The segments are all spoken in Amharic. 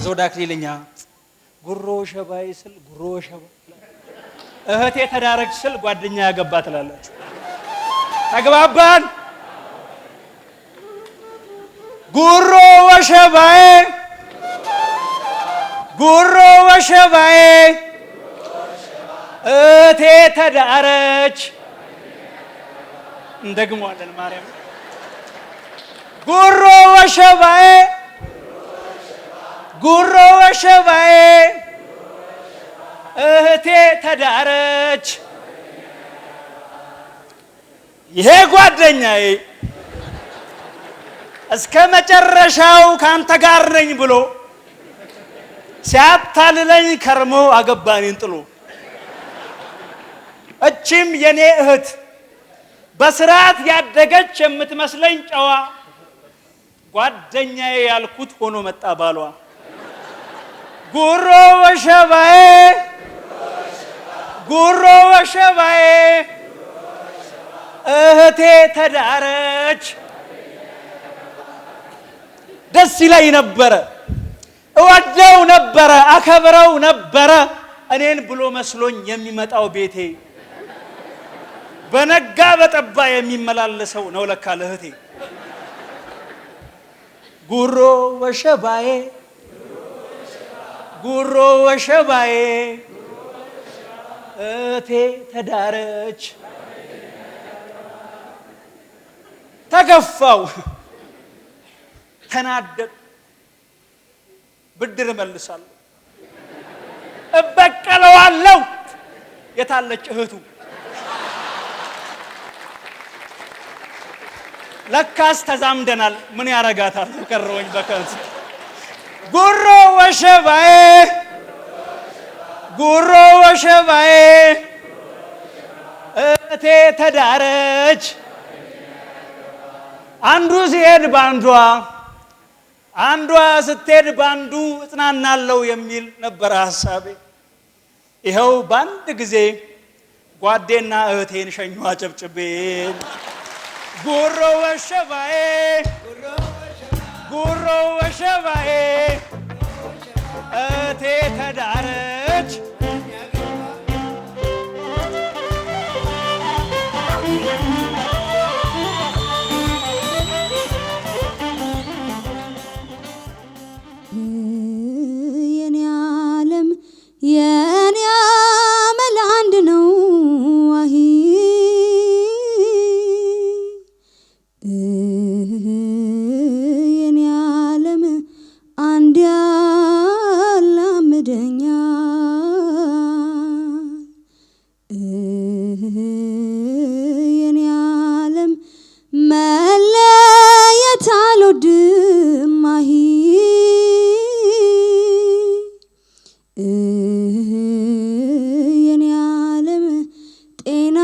ዘውድ አክሊልኛ ጉሮ ሸባይ ስል ጉሮ ሸባ እህቴ ተዳረች ስል ጓደኛ ያገባ ትላላችሁ። ተግባባን? ጉሮ ወሸባዬ ጉሮ ወሸባዬ እህቴ ተዳረች። እንደግመዋለን ማርያም ጉሮ ወሸባዬ ጉሮ ወሸባዬ እህቴ ተዳረች። ይሄ ጓደኛዬ እስከ መጨረሻው ካንተ ጋር ነኝ ብሎ ሲያታልለኝ ከርሞ አገባኔን ጥሎ እቺም የኔ እህት በስርዓት ያደገች የምትመስለኝ ጨዋ ጓደኛዬ ያልኩት ሆኖ መጣ ባሏ። ጉሮ ወሸባዬ ጉሮ ወሸባዬ እህቴ ተዳረች። ደስ ይለኝ ነበረ፣ እወደው ነበረ፣ አከብረው ነበረ። እኔን ብሎ መስሎኝ የሚመጣው ቤቴ በነጋ በጠባ የሚመላለሰው ነው ለካ ለእህቴ። ጉሮ ወሸባዬ ጉሮ ወሸባዬ እህቴ ተዳረች። ተገፋው፣ ተናደድ፣ ብድር መልሳለሁ፣ እበቀለዋለሁ። የታለች እህቱ? ለካስ ተዛምደናል። ምን ያረጋታል? ከረወኝ በከንቱ ጉሮ ወሸባዬ ጉሮ ወሸባዬ እህቴ ተዳረች። አንዱ ሲሄድ ባንዷ አንዷ ስትሄድ ባንዱ እጽናናለሁ የሚል ነበር ሐሳቤ። ይኸው ባንድ ጊዜ ጓዴና እህቴን ሸኙ አጨብጭቤ። ጉሮ ወሸባዬ ጉሮ ወሸባዬ እህቴ ተዳረች። የኔ ዓለም የኔ አመል አንድ ነው። አሂ የኔ ዓለም አንድ ያላምደኛል። የኔ ዓለም መለየት አልወድም። አሂ የኔ ዓለም ጤና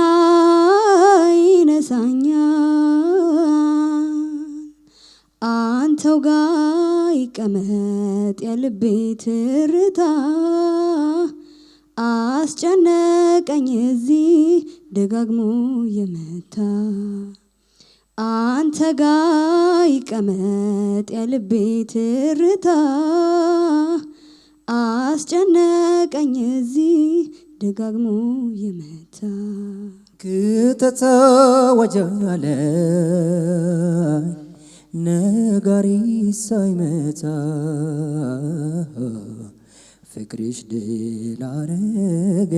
ይነሳኛል። አንተው ጋ ይቀመጥ የልቤ ትርታ። አስጨነቀኝ እዚህ ደጋግሞ የመታ። አንተ ጋ ይቀመጥ የልቤ ትርታ። አስጨነቀኝ እዚህ ደጋግሞ የመታ። ክተተ ወጃለ ነጋሪ ሳይመታ ፍቅርሽ ድል አረገኝ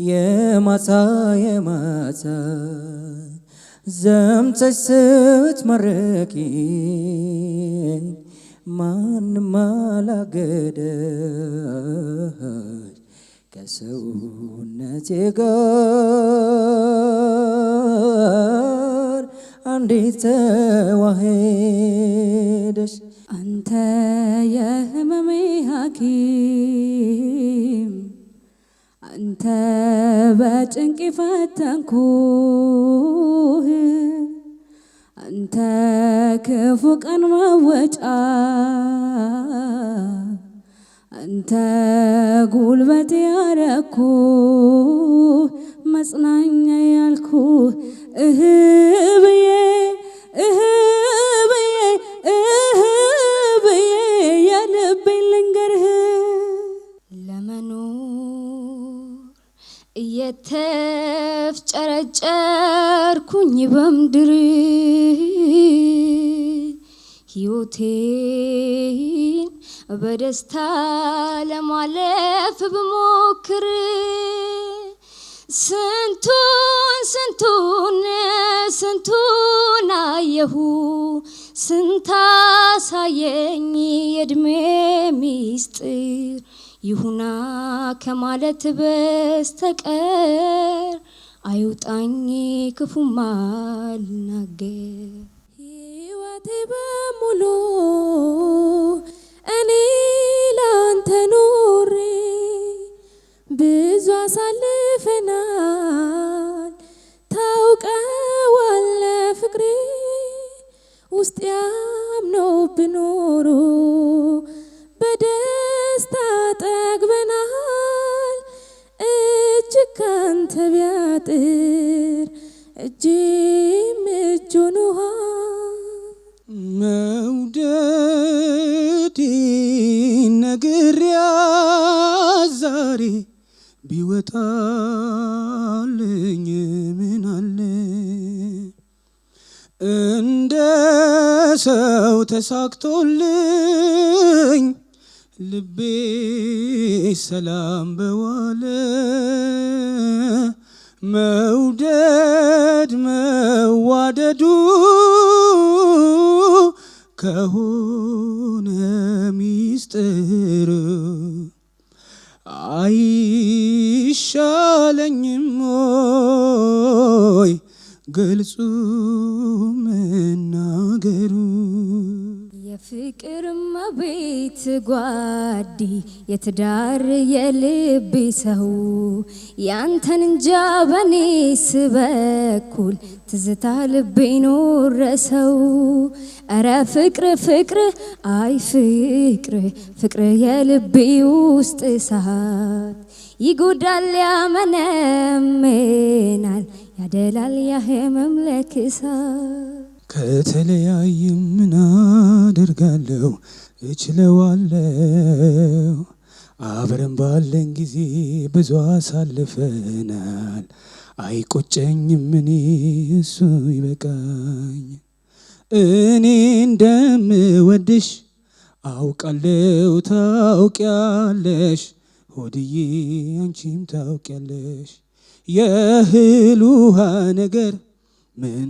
የማታ የማታ ዘምተሽ ስትማርኪኝ ማንም አላገደሽ ከሰውነቴ ጋር አንዲት ተዋሄደሽ። አንተ የህመሜ ሐኪም አንተ በጭንቅ ፈተንኩህ። አንተ ክፉ ቀን መወጫ አንተ ጉልበት ያረኩ መጽናኛ ያልኩ ብዬ ኖርኩኝ በምድር ሕይወቴን በደስታ ለማለፍ ብሞክር ስንቱን አየሁ ስንታሳየኝ የእድሜ ሚስጥር ይሁና ከማለት በስተቀር አይውጣኝ ክፉማ ልናገር ሕይወቴ በሙሉ እኔ ላንተ ኖሬ ብዙ አሳልፈናል ታውቀዋለህ ፍቅሬ ውስጥ ያምነው ብኖሮ በደስታ ጠግበናል እጅግ ካንተ ቢያጥር እጅም እጁን ውሃ መውደዴን ነግሬያት ዛሬ ቢወጣልኝ ምን አለ እንደ ሰው ተሳክቶልኝ ልቤ ሰላም በዋለ መውደድ መዋደዱ ከሆነ ሚስጥር አይሻለኝም ሆይ ገልጹ መናገሩ የፍቅር መቤት ጓዲ የትዳር የልብ ሰው ያንተን እንጃ በኔስ በኩል ትዝታ ልቤ ኖረሰው እረ ፍቅር አይ ፍቅር የልቤ ውስጥ እሳት ይጎዳል ያመነምናል ያደላል ያህመም ለክሳት ከተለያየም ምን አደርጋለሁ እችለዋለሁ አብረን ባለን ጊዜ ብዙ አሳልፈናል አይቆጨኝም እኔ እሱ ይበቃኝ እኔ እንደምወድሽ አውቃለሁ ታውቂያለሽ ሆድዬ አንቺም ታውቂያለሽ የእህል ውሃ ነገር ምን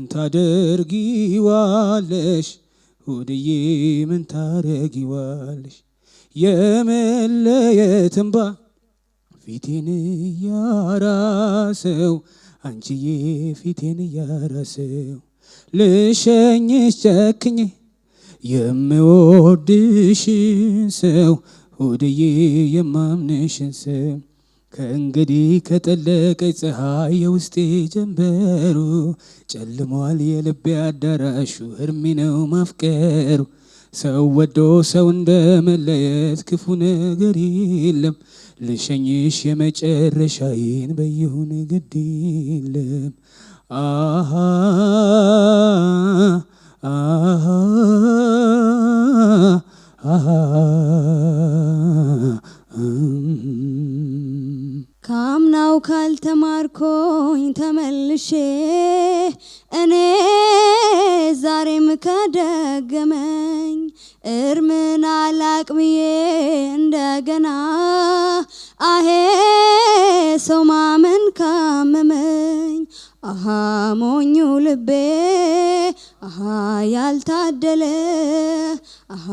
ታደርጊዋለሽ ሆድዬ ምን ታረጊዋለሽ የመለየት እንባ ፊቴን ያራሰው አንቺዬ ፊቴን ያራሰው ልሸኝሽ ጨክኜ የምወድሽን ሰው ሆድዬ የማምንሽን ሰው ከእንግዲህ ከጠለቀች ፀሐይ የውስጤ ጀንበሩ ጨልሟል የልቤ አዳራሹ ህርሚ ነው ማፍቀሩ ሰው ወዶ ሰው እንደመለየት ክፉ ነገር የለም ልሸኝሽ የመጨረሻዬን በይሁን ግድ የለም አሃ አሃ አሃ ካምናው ካልተማርኮኝ ተመልሼ እኔ ዛሬም ከደገመኝ እርምን አላቅብዬ እንደገና አሄ ሰው ማመን ካመመኝ አሃ ሞኙ ልቤ አሃ ያልታደለ አሃ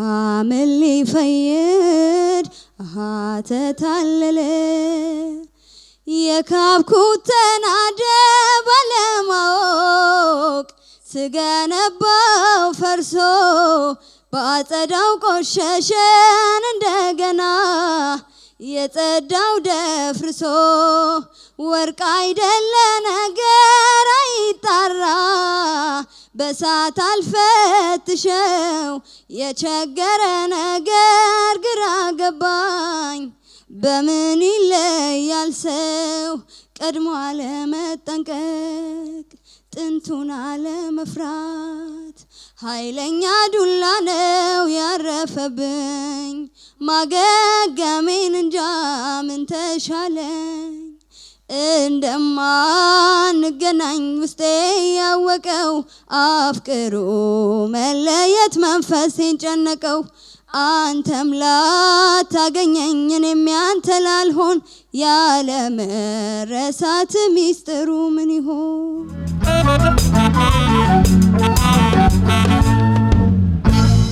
ምን ሊፈይድ አሃ ተታለለ የካብኩት ተናደ ባለማወቅ ስገነባው ፈርሶ ባጸዳው ቆሸሸን እንደገና የጸዳው ደፍርሶ ወርቅ አይደለ ነገር አይጣራ በሳት አልፈትሸው የቸገረ ነገር ግራ ገባኝ በምን ይለያል ሰው ቀድሞ አለመጠንቀቅ ጥንቱን አለመፍራት ኃይለኛ ዱላ ነው ያረፈብኝ ማገገሜን እንጃ ምን ተሻለኝ እንደማንገናኝ ውስጤ ያወቀው አፍቅሮ መለየት መንፈሴን ጨነቀው። አንተም ላታገኘኝ እኔም ያንተ ላልሆን ያለ መረሳት ሚስጥሩ ምን ይሆን?